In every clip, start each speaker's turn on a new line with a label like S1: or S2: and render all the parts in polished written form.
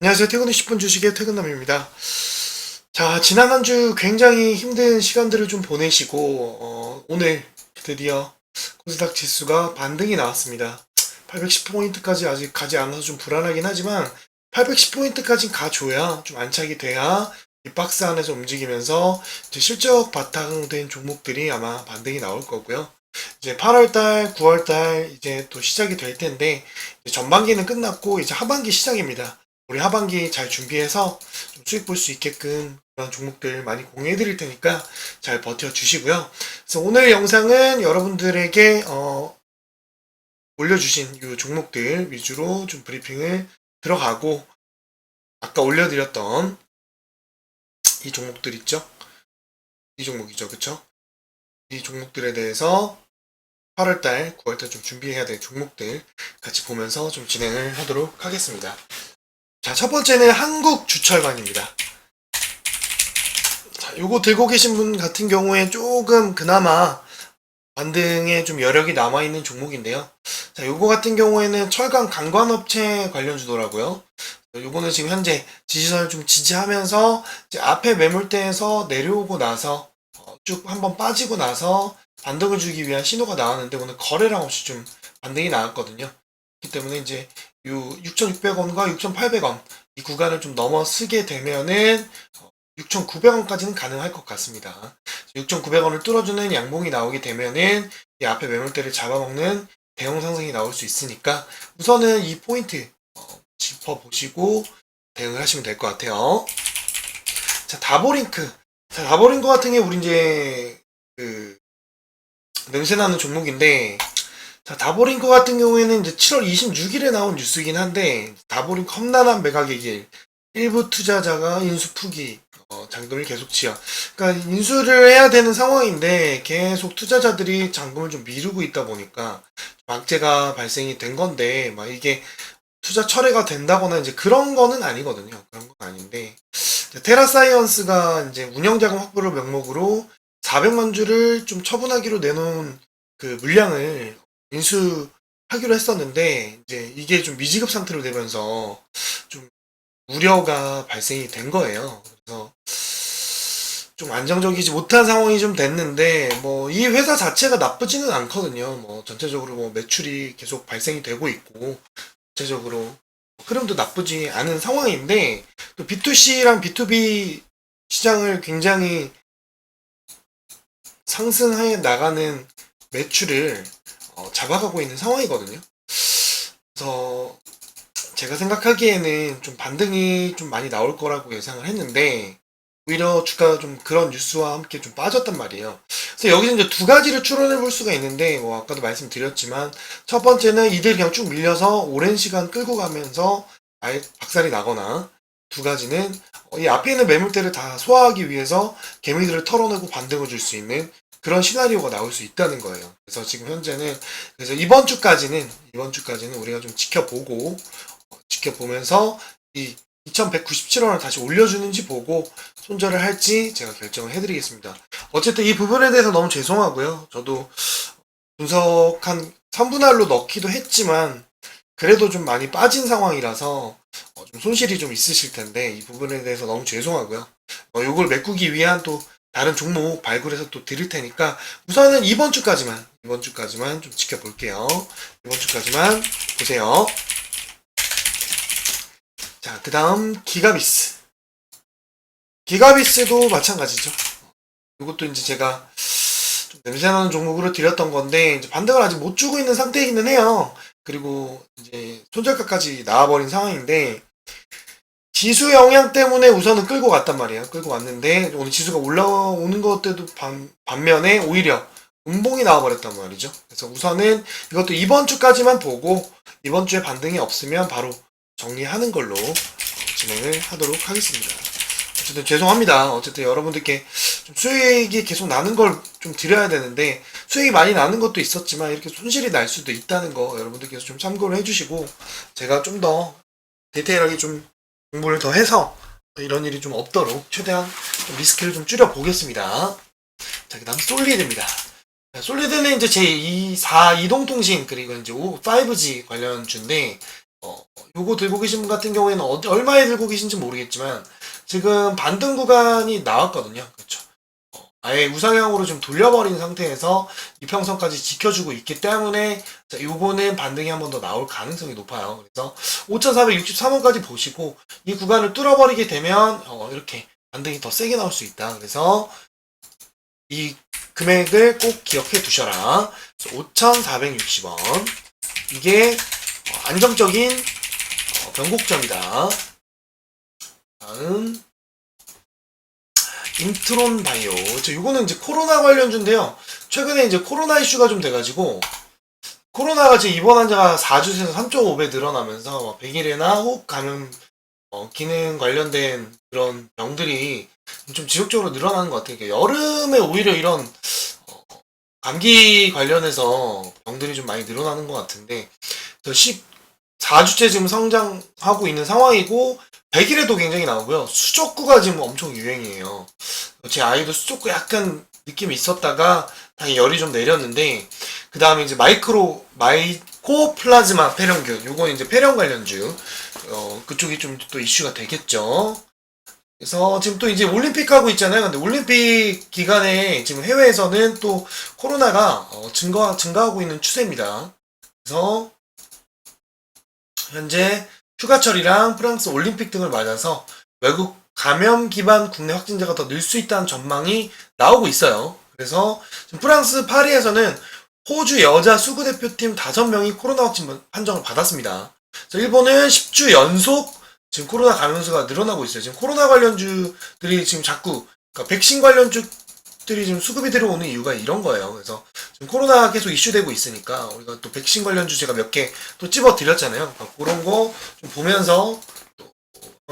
S1: 안녕하세요. 퇴근 후 10분 주식의 퇴근남입니다. 자, 지난 한 주 굉장히 힘든 시간들을 좀 보내시고, 오늘 드디어 코스닥 지수가 반등이 나왔습니다. 810포인트까지 아직 가지 않아서 좀 불안하긴 하지만, 810포인트까지 가줘야, 좀 안착이 돼야, 이 박스 안에서 움직이면서, 이제 실적 바탕된 종목들이 아마 반등이 나올 거고요. 이제 8월달, 9월달 이제 또 시작이 될 텐데, 이제 전반기는 끝났고, 이제 하반기 시작입니다. 우리 하반기 잘 준비해서 좀 수익 볼 수 있게끔 그런 종목들 많이 공유해 드릴 테니까 잘 버텨 주시고요. 그래서 오늘 영상은 여러분들에게 올려주신 이 종목들 위주로 좀 브리핑을 들어가고, 아까 올려드렸던 이 종목들 있죠? 이 종목이죠, 그쵸? 이 종목들에 대해서 8월달, 9월달 좀 준비해야 될 종목들 같이 보면서 좀 진행을 하도록 하겠습니다. 자, 첫 번째는 한국주철관입니다. 자, 요거 들고 계신 분 같은 경우에 조금 그나마 반등에 좀 여력이 남아있는 종목인데요. 자, 요거 같은 경우에는 철강 강관업체 관련주더라고요. 요거는 지금 현재 지지선을 좀 지지하면서 이제 앞에 매물대에서 내려오고 나서 쭉 한번 빠지고 나서 반등을 주기 위한 신호가 나왔는데 오늘 거래량 없이 좀 반등이 나왔거든요. 그렇기 때문에 이제 요 6,600원과 6,800원 이 구간을 좀 넘어서게 되면은 6,900원까지는 가능할 것 같습니다. 6,900원을 뚫어주는 양봉이 나오게 되면은 이 앞에 매물대를 잡아먹는 대형 상승이 나올 수 있으니까 우선은 이 포인트 짚어보시고 대응을 하시면 될 것 같아요. 자, 다보링크. 자, 다보링크 같은 게 우리 이제 그 냄새나는 종목인데, 자, 다보링크 같은 경우에는 이제 7월 26일에 나온 뉴스이긴 한데, 다보링크 험난한 매각의 길, 일부 투자자가 인수 포기, 잔금을 계속 지어. 그러니까 인수를 해야 되는 상황인데 계속 투자자들이 잔금을 좀 미루고 있다 보니까 악재가 발생이 된 건데, 막 이게 투자 철회가 된다거나 이제 그런 거는 아니거든요. 그런 건 아닌데, 테라사이언스가 이제 운영자금 확보를 명목으로 400만 주를 좀 처분하기로 내놓은 그 물량을 인수하기로 했었는데, 이제 이게 좀 미지급 상태로 되면서 좀 우려가 발생이 된 거예요. 그래서 좀 안정적이지 못한 상황이 좀 됐는데, 뭐 이 회사 자체가 나쁘지는 않거든요. 뭐 전체적으로 뭐 매출이 계속 발생이 되고 있고, 전체적으로 흐름도 나쁘지 않은 상황인데, 또 B2C랑 B2B 시장을 굉장히 상승해 나가는 매출을 잡아가고 있는 상황이거든요. 그래서 제가 생각하기에는 좀 반등이 좀 많이 나올 거라고 예상을 했는데, 오히려 주가가 좀 그런 뉴스와 함께 좀 빠졌단 말이에요. 그래서 여기서 이제 두 가지를 추론해 볼 수가 있는데, 뭐 아까도 말씀드렸지만, 첫 번째는 이들 그냥 쭉 밀려서 오랜 시간 끌고 가면서 아예 박살이 나거나, 두 가지는 이 앞에 있는 매물대를 다 소화하기 위해서 개미들을 털어내고 반등을 줄 수 있는 그런 시나리오가 나올 수 있다는 거예요. 그래서 지금 현재는, 그래서 이번 주까지는 우리가 좀 지켜보면서 이 2197원을 다시 올려주는지 보고 손절을 할지 제가 결정을 해드리겠습니다. 어쨌든 이 부분에 대해서 너무 죄송하고요. 저도 분석한 3분할로 넣기도 했지만 그래도 좀 많이 빠진 상황이라서 좀 손실이 좀 있으실 텐데 이 부분에 대해서 너무 죄송하고요. 요걸 메꾸기 위한 또 다른 종목 발굴해서 또 드릴 테니까 우선은 이번 주까지만 좀 지켜볼게요. 이번 주까지만 보세요. 자, 그 다음 기가비스. 기가비스도 마찬가지죠. 이것도 이제 제가 좀 냄새나는 종목으로 드렸던 건데 이제 반등을 아직 못 주고 있는 상태이기는 해요. 그리고 이제 손절가까지 나와버린 상황인데 지수 영향 때문에 우선은 끌고 갔단 말이에요. 끌고 왔는데 오늘 지수가 올라오는 것 때도 반면에 오히려 음봉이 나와버렸단 말이죠. 그래서 우선은 이것도 이번 주까지만 보고 이번 주에 반등이 없으면 바로 정리하는 걸로 진행을 하도록 하겠습니다. 어쨌든 죄송합니다. 어쨌든 여러분들께 좀 수익이 계속 나는 걸 좀 드려야 되는데 수익이 많이 나는 것도 있었지만 이렇게 손실이 날 수도 있다는 거 여러분들께서 좀 참고를 해주시고 제가 좀 더 디테일하게 좀 공부를 더 해서 이런 일이 좀 없도록 최대한 좀 리스크를 좀 줄여 보겠습니다. 자, 그 다음 솔리드입니다. 솔리드는 이제 제2, 4 이동통신 그리고 이제 5G 관련 주인데 요거 들고 계신 분 같은 경우에는 얼마에 들고 계신지 모르겠지만 지금 반등 구간이 나왔거든요. 그렇죠. 아예 우상향으로 좀 돌려버린 상태에서 이평선까지 지켜주고 있기 때문에 자, 요거는 반등이 한 번 더 나올 가능성이 높아요. 그래서 5,463원까지 보시고 이 구간을 뚫어버리게 되면 이렇게 반등이 더 세게 나올 수 있다. 그래서 이 금액을 꼭 기억해 두셔라. 5,460원. 이게 안정적인 변곡점이다. 다음 인트론 바이오. 요거는 이제 코로나 관련주인데요. 최근에 이제 코로나 이슈가 좀 돼가지고 코로나가 지금 입원 환자가 4주에서 3.5배 늘어나면서 백일이나 호흡 감염 기능 관련된 그런 병들이 좀 지속적으로 늘어나는 것 같아요. 여름에 오히려 이런 감기 관련해서 병들이 좀 많이 늘어나는 것 같은데 14주째 지금 성장하고 있는 상황이고 100일에도 굉장히 나오고요. 수족구가 지금 엄청 유행이에요. 제 아이도 수족구 약간 느낌이 있었다가 다행히 열이 좀 내렸는데 그 다음에 이제 마이코플라즈마 폐렴균, 요건 이제 폐렴 관련주 그쪽이 좀 또 이슈가 되겠죠. 그래서 지금 또 이제 올림픽 하고 있잖아요. 근데 올림픽 기간에 지금 해외에서는 또 코로나가 증가하고 있는 추세입니다. 그래서 현재 휴가철이랑 프랑스 올림픽 등을 맞아서 외국 감염 기반 국내 확진자가 더 늘 수 있다는 전망이 나오고 있어요. 그래서 지금 프랑스 파리에서는 호주 여자 수구 대표팀 5명이 코로나 확진 판정을 받았습니다. 그래서 일본은 10주 연속 지금 코로나 감염수가 늘어나고 있어요. 지금 코로나 관련주들이 지금 자꾸 그러니까 백신 관련주들이 지금 수급이 들어오는 이유가 이런 거예요. 그래서 지금 코로나가 계속 이슈되고 있으니까 우리가 또 백신 관련주 제가 몇 개 또 찝어 드렸잖아요. 그러니까 그런 거 좀 보면서 또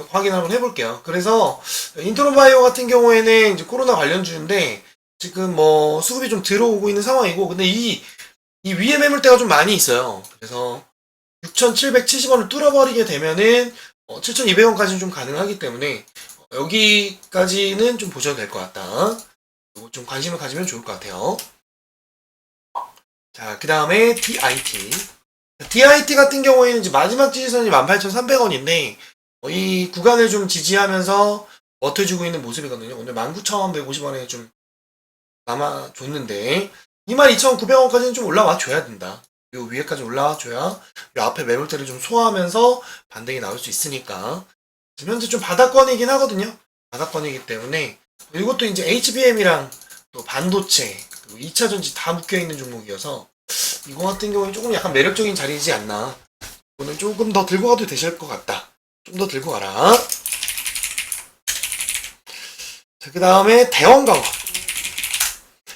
S1: 확인 한번 해볼게요. 그래서 인트로바이오 같은 경우에는 이제 코로나 관련주인데 지금 뭐 수급이 좀 들어오고 있는 상황이고 근데 이 위에 매물대가 좀 많이 있어요. 그래서 6,770원을 뚫어버리게 되면은 7,200원까지는 좀 가능하기 때문에 여기까지는 좀 보셔도 될 것 같다. 이거 좀 관심을 가지면 좋을 것 같아요. 자, 그 다음에 DIT. DIT 같은 경우에는 이제 마지막 지지선이 18,300원인데 이 구간을 좀 지지하면서 버텨주고 있는 모습이거든요. 오늘 19,150원에 좀 남아줬는데 22,900원까지는 좀 올라와 줘야 된다. 요 위에까지 올라와 줘야 요 앞에 매물대를 좀 소화하면서 반등이 나올 수 있으니까 지금 현재 좀 바닥권이긴 하거든요. 바닥권이기 때문에 이것도 이제 HBM이랑 또 반도체 그리고 2차 전지 다 묶여있는 종목이어서 이거 같은 경우는 조금 약간 매력적인 자리이지 않나. 오늘 조금 더 들고 가도 되실 것 같다. 좀 더 들고 가라. 자, 그 다음에 대원강업.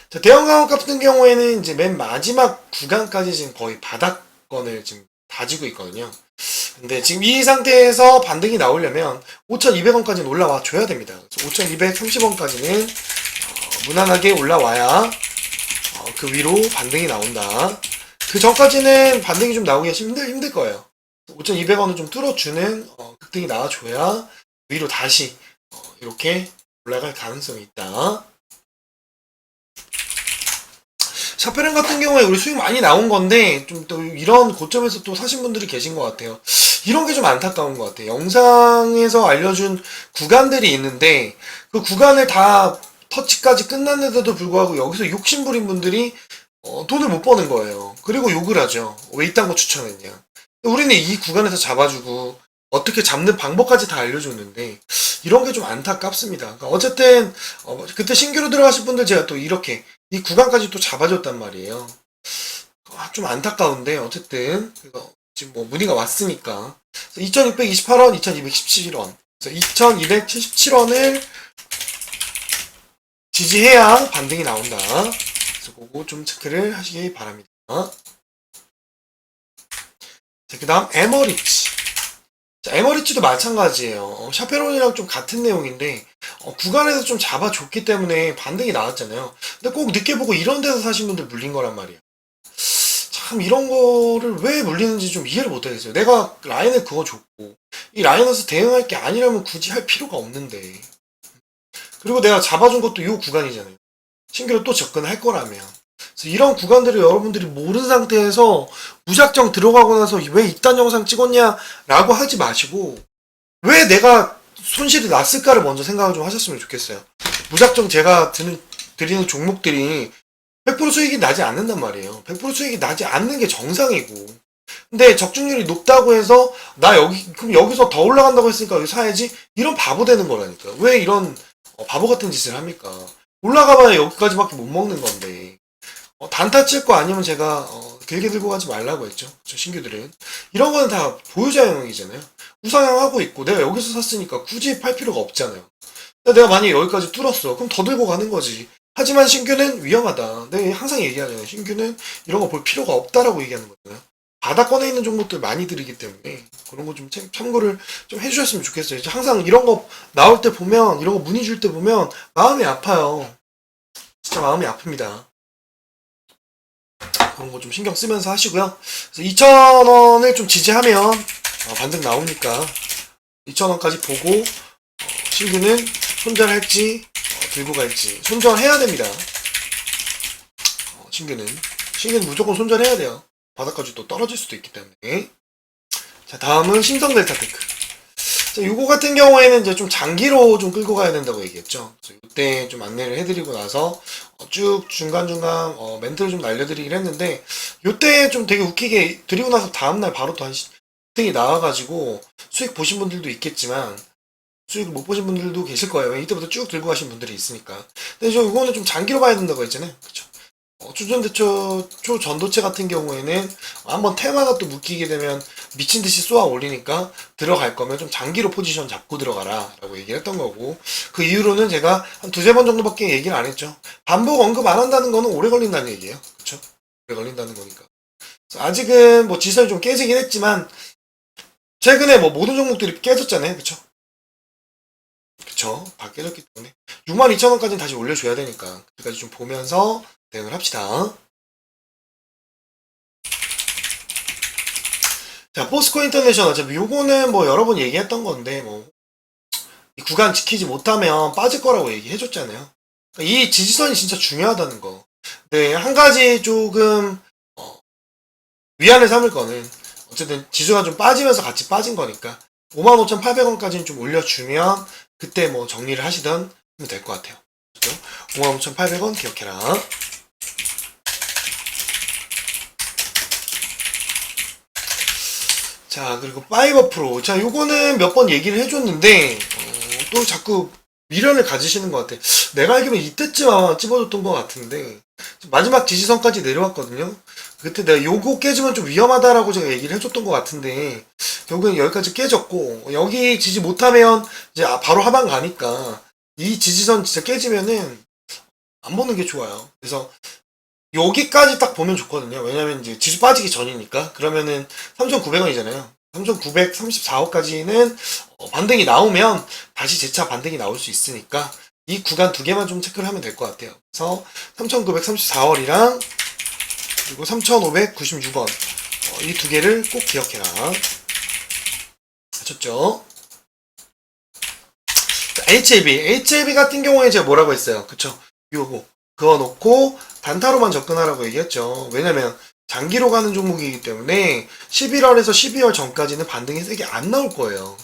S1: 자, 대형강업 같은 경우에는 이제 맨 마지막 구간까지 지금 거의 바닥권을 지금 다지고 있거든요. 근데 지금 이 상태에서 반등이 나오려면 5,200원까지는 올라와 줘야 됩니다. 5,230원까지는 무난하게 올라와야 그 위로 반등이 나온다. 그 전까지는 반등이 좀 나오기가 힘들 거예요. 5,200원을 좀 뚫어주는 급등이 나와줘야 위로 다시 이렇게 올라갈 가능성이 있다. 샤페렌 같은 경우에 우리 수익 많이 나온 건데 좀 또 이런 고점에서 또 사신 분들이 계신 것 같아요. 이런 게 좀 안타까운 것 같아요. 영상에서 알려준 구간들이 있는데 그 구간을 다 터치까지 끝났는데도 불구하고 여기서 욕심부린 분들이 돈을 못 버는 거예요. 그리고 욕을 하죠. 왜 이딴 거 추천했냐. 우리는 이 구간에서 잡아주고 어떻게 잡는 방법까지 다 알려줬는데 이런 게 좀 안타깝습니다. 그러니까 어쨌든 그때 신규로 들어가실 분들 제가 또 이렇게 이 구간까지 또 잡아줬단 말이에요. 좀 안타까운데 어쨌든 지금 뭐 문의가 왔으니까 2,628원, 2,217원, 그래서 2,277원을 지지해야 반등이 나온다. 그래서 그거 좀 체크를 하시기 바랍니다. 자, 그 다음 에머리치. 자, 에머리치도 마찬가지예요. 샤페론이랑 좀 같은 내용인데 구간에서 좀 잡아줬기 때문에 반등이 나왔잖아요. 근데 꼭 늦게 보고 이런 데서 사신 분들 물린 거란 말이에요. 참 이런 거를 왜 물리는지 좀 이해를 못하겠어요. 내가 라인을 그어줬고 이 라인에서 대응할 게 아니라면 굳이 할 필요가 없는데 그리고 내가 잡아준 것도 이 구간이잖아요. 신규로 또 접근할 거라면 그래서 이런 구간들을 여러분들이 모르는 상태에서 무작정 들어가고 나서 왜 이딴 영상 찍었냐라고 하지 마시고 왜 내가 손실이 났을까를 먼저 생각을 좀 하셨으면 좋겠어요. 무작정 제가 드리는 종목들이 100% 수익이 나지 않는단 말이에요. 100% 수익이 나지 않는 게 정상이고. 근데 적중률이 높다고 해서 그럼 여기서 더 올라간다고 했으니까 여기 사야지? 이런 바보 되는 거라니까. 왜 이런 바보 같은 짓을 합니까? 올라가봐야 여기까지밖에 못 먹는 건데. 단타 칠 거 아니면 제가 길게 들고 가지 말라고 했죠. 신규들은. 이런 거는 다 보유자형이잖아요. 우상향 하고 있고 내가 여기서 샀으니까 굳이 팔 필요가 없잖아요. 내가 만약에 여기까지 뚫었어. 그럼 더 들고 가는 거지. 하지만 신규는 위험하다. 내가 항상 얘기하잖아요. 신규는 이런 거 볼 필요가 없다라고 얘기하는 거잖아요. 바닥권에 있는 종목들 많이 들이기 때문에 그런 거 좀 참고를 좀 해주셨으면 좋겠어요. 항상 이런 거 나올 때 보면, 이런 거 문의 줄 때 보면 마음이 아파요. 진짜 마음이 아픕니다. 그런 거 좀 신경 쓰면서 하시고요. 그래서 2,000원을 좀 지지하면 반등 나오니까 2,000원까지 보고 신규는 손절할지 들고 갈지 손절해야 됩니다. 신규는 무조건 손절해야 돼요. 바닥까지 또 떨어질 수도 있기 때문에. 자, 다음은 신성델타테크. 자, 요거 같은 경우에는 이제 좀 장기로 좀 끌고 가야 된다고 얘기했죠. 그래서 이때 좀 안내를 해드리고 나서 쭉 중간중간 멘트를 좀 날려드리긴 했는데, 요때 좀 되게 웃기게 드리고 나서 다음날 바로 또 한 등이 나와가지고 수익 보신 분들도 있겠지만 수익을 못 보신 분들도 계실 거예요. 이때부터 쭉 들고 가신 분들이 있으니까. 근데 저 이거는 좀 장기로 봐야 된다고 했잖아요. 그쵸? 초전도체 같은 경우에는 한번 테마가 또 묶이게 되면 미친 듯이 쏘아 올리니까 들어갈 거면 좀 장기로 포지션 잡고 들어가라 라고 얘기를 했던 거고, 그 이후로는 제가 한 두세 번 정도밖에 얘기를 안 했죠. 반복 언급 안 한다는 거는 오래 걸린다는 얘기예요. 그쵸? 오래 걸린다는 거니까. 아직은 뭐 지선이 좀 깨지긴 했지만 최근에 뭐 모든 종목들이 깨졌잖아요. 그쵸? 다 깨졌기 때문에 62,000원까지는 다시 올려줘야 되니까 그때까지 좀 보면서 대응을 합시다. 자, 포스코 인터내셔널. 요거는 뭐 여러 번 얘기했던 건데, 이 구간 지키지 못하면 빠질 거라고 얘기해줬잖아요. 이 지지선이 진짜 중요하다는 거. 네, 한 가지 조금, 위안을 삼을 거는, 어쨌든 지수가 좀 빠지면서 같이 빠진 거니까, 55,800원까지는 좀 올려주면, 그때 뭐 정리를 하시던 하면 될 것 같아요. 55,800원 기억해라. 자, 그리고 파이버 프로. 자, 요거는 몇 번 얘기를 해줬는데, 또 자꾸 미련을 가지시는 것 같아. 내가 알기로는 이때쯤 아마 찝어줬던 것 같은데, 마지막 지지선까지 내려왔거든요. 그때 내가 요거 깨지면 좀 위험하다라고 제가 얘기를 해줬던 것 같은데, 결국엔 여기까지 깨졌고, 여기 지지 못하면 이제 바로 하방 가니까, 이 지지선 진짜 깨지면은 안 보는 게 좋아요. 그래서 여기까지 딱 보면 좋거든요. 왜냐면 이제 지수 빠지기 전이니까. 그러면은 3,900원이잖아요. 3,934원까지는 반등이 나오면 다시 재차 반등이 나올 수 있으니까 이 구간 두 개만 좀 체크를 하면 될 것 같아요. 그래서 3,934원이랑 그리고 3,596원 이 두 개를 꼭 기억해라. 아셨죠? HLB 같은 경우에 제가 뭐라고 했어요? 그쵸? 요거 그어놓고 단타로만 접근하라고 얘기했죠. 왜냐면 장기로 가는 종목이기 때문에 11월에서 12월 전까지는 반등이 세게 안 나올 거예요.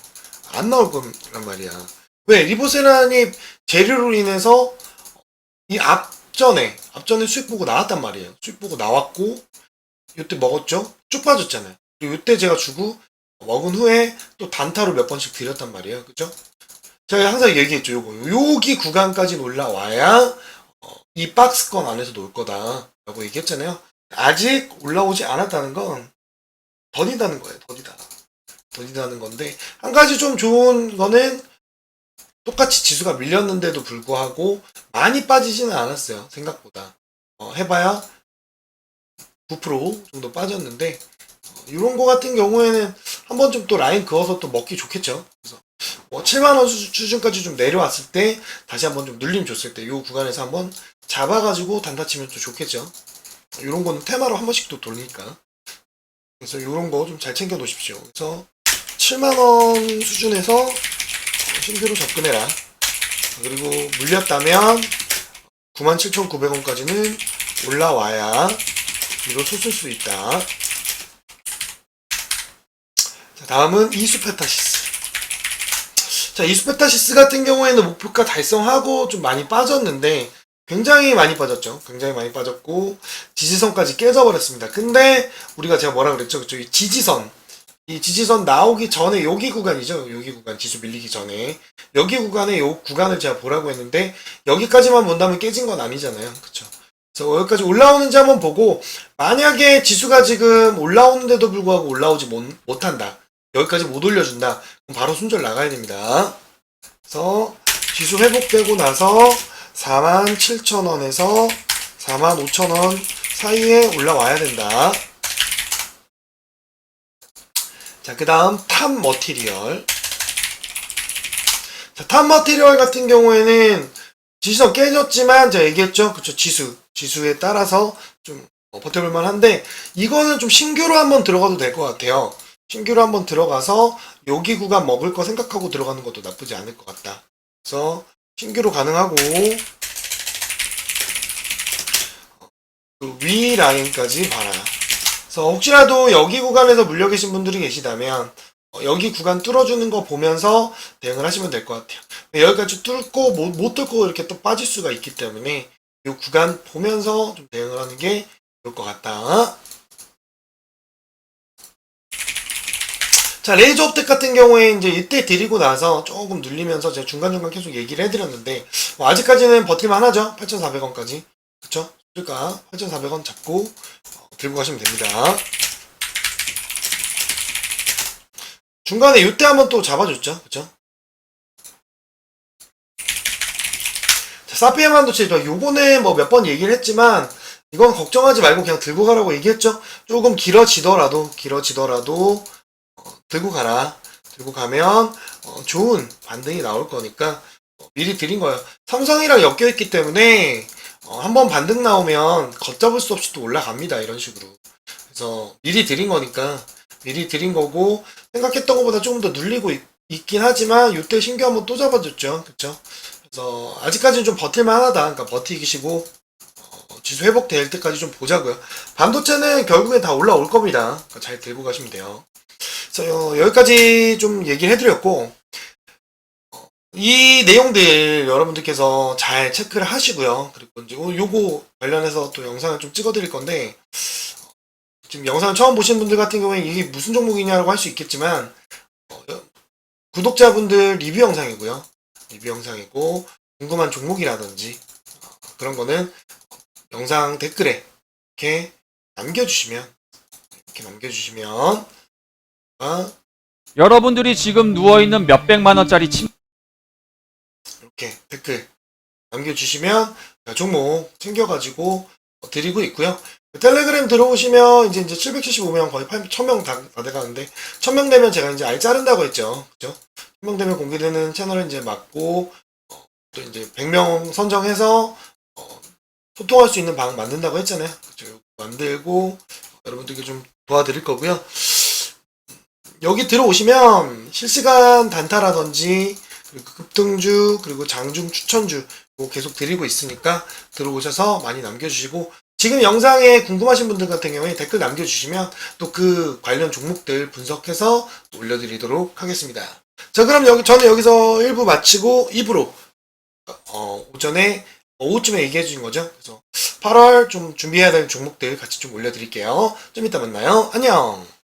S1: 안 나올 거란 말이야. 왜? 리보세란이 재료로 인해서 이 앞전에 수익 보고 나왔단 말이에요. 수익 보고 나왔고 이때 먹었죠? 쭉 빠졌잖아요. 그리고 이때 제가 주고 먹은 후에 또 단타로 몇 번씩 드렸단 말이에요. 그죠? 제가 항상 얘기했죠. 여기 구간까지 올라와야 이 박스권 안에서 놀 거다 라고 얘기했잖아요. 아직 올라오지 않았다는 건 더딘다는 거예요. 더딘다는 건데, 한 가지 좀 좋은 거는 똑같이 지수가 밀렸는데도 불구하고 많이 빠지지는 않았어요. 생각보다. 해봐야 9% 정도 빠졌는데, 이런 거 같은 경우에는 한번 좀 또 라인 그어서 또 먹기 좋겠죠. 그래서 7만원 수준까지 좀 내려왔을 때 다시 한번 좀 눌림 줬을 때 이 구간에서 한번 잡아가지고 단타 치면 또 좋겠죠. 이런 거는 테마로 한 번씩 또 돌리니까. 그래서 이런 거 좀 잘 챙겨 놓으십시오. 그래서 7만원 수준에서 신규로 접근해라. 그리고 물렸다면 97,900원까지는 올라와야 위로 솟을 수 있다. 자, 다음은 이수페타시스. 자, 이수페타시스 같은 경우에는 목표가 달성하고 좀 많이 빠졌는데, 굉장히 많이 빠졌죠. 굉장히 많이 빠졌고, 지지선까지 깨져버렸습니다. 근데, 우리가 제가 뭐라 그랬죠? 그쵸? 이 지지선 나오기 전에, 여기 구간이죠. 여기 구간, 지수 밀리기 전에. 여기 구간에 요 구간을 제가 보라고 했는데, 여기까지만 본다면 깨진 건 아니잖아요. 그쵸? 그래서 여기까지 올라오는지 한번 보고, 만약에 지수가 지금 올라오는데도 불구하고 올라오지 못한다. 여기까지 못 올려준다. 그럼 바로 손절 나가야 됩니다. 그래서 지수 회복되고 나서 47,000원에서 45,000원 사이에 올라와야 된다. 자, 그 다음 탑 머티리얼. 자, 탑 머티리얼 같은 경우에는 지수선 깨졌지만 제가 얘기했죠. 그쵸? 지수에 따라서 좀 버텨볼만 한데, 이거는 좀 신규로 한번 들어가도 될 것 같아요. 신규로 한번 들어가서 여기 구간 먹을 거 생각하고 들어가는 것도 나쁘지 않을 것 같다. 그래서 신규로 가능하고, 그 위 라인까지 봐라. 그래서 혹시라도 여기 구간에서 물려 계신 분들이 계시다면 여기 구간 뚫어주는 거 보면서 대응을 하시면 될 것 같아요. 여기까지 뚫고 못 뚫고 이렇게 또 빠질 수가 있기 때문에 이 구간 보면서 좀 대응을 하는 게 좋을 것 같다. 자, 레이저 업텍 같은 경우에 이제 이때 드리고 나서 조금 눌리면서 제가 중간중간 계속 얘기를 해드렸는데, 아직까지는 버틸만 하죠. 8,400원까지. 그쵸? 그러니까 8,400원 잡고 들고 가시면 됩니다. 중간에 이때 한번 또 잡아줬죠. 그쵸? 자, 사피엠 반도체, 요거는 뭐 몇 번 얘기를 했지만, 이건 걱정하지 말고 그냥 들고 가라고 얘기했죠. 조금 길어지더라도 들고 가라. 들고 가면 좋은 반등이 나올 거니까 미리 드린 거예요. 삼성이랑 엮여있기 때문에 한번 반등 나오면 걷잡을 수 없이 또 올라갑니다. 이런 식으로. 그래서 미리 드린 거니까, 미리 드린 거고, 생각했던 것보다 조금 더 눌리고 있긴 하지만 이때 신규 한번 또 잡아줬죠. 그쵸? 그래서 아직까지는 좀 버틸만 하다. 그러니까 버티시고 지수 회복될 때까지 좀 보자고요. 반도체는 결국엔 다 올라올 겁니다. 그러니까 잘 들고 가시면 돼요. 그래서 여기까지 좀 얘기를 해드렸고, 이 내용들 여러분들께서 잘 체크를 하시고요. 그리고 이제 요거 관련해서 또 영상을 좀 찍어드릴 건데, 지금 영상을 처음 보신 분들 같은 경우에 이게 무슨 종목이냐라고 할 수 있겠지만, 구독자분들 리뷰 영상이고요. 리뷰 영상이고, 궁금한 종목이라든지 그런 거는 영상 댓글에 이렇게 남겨주시면
S2: 여러분들이 지금 누워있는 몇백만 원짜리
S1: 이렇게 댓글 남겨주시면 종목 챙겨가지고 드리고 있고요. 텔레그램 들어오시면 이제 775명 거의 1000명 다 돼가는데, 1000명 되면 제가 이제 알 자른다고 했죠. 그죠? 1000명 되면 공개되는 채널을 이제 막고, 또 이제 100명 선정해서 소통할 수 있는 방 만든다고 했잖아요. 그죠? 만들고 여러분들께 좀 도와드릴 거고요. 여기 들어오시면 실시간 단타라든지, 그리고 급등주, 그리고 장중 추천주 계속 드리고 있으니까 들어오셔서 많이 남겨주시고, 지금 영상에 궁금하신 분들 같은 경우에 댓글 남겨주시면 또 그 관련 종목들 분석해서 올려드리도록 하겠습니다. 자, 그럼 저는 여기서 1부 마치고 2부로 오전에 오후쯤에 얘기해 주신 거죠. 그래서 8월 좀 준비해야 될 종목들 같이 좀 올려드릴게요. 좀 이따 만나요. 안녕.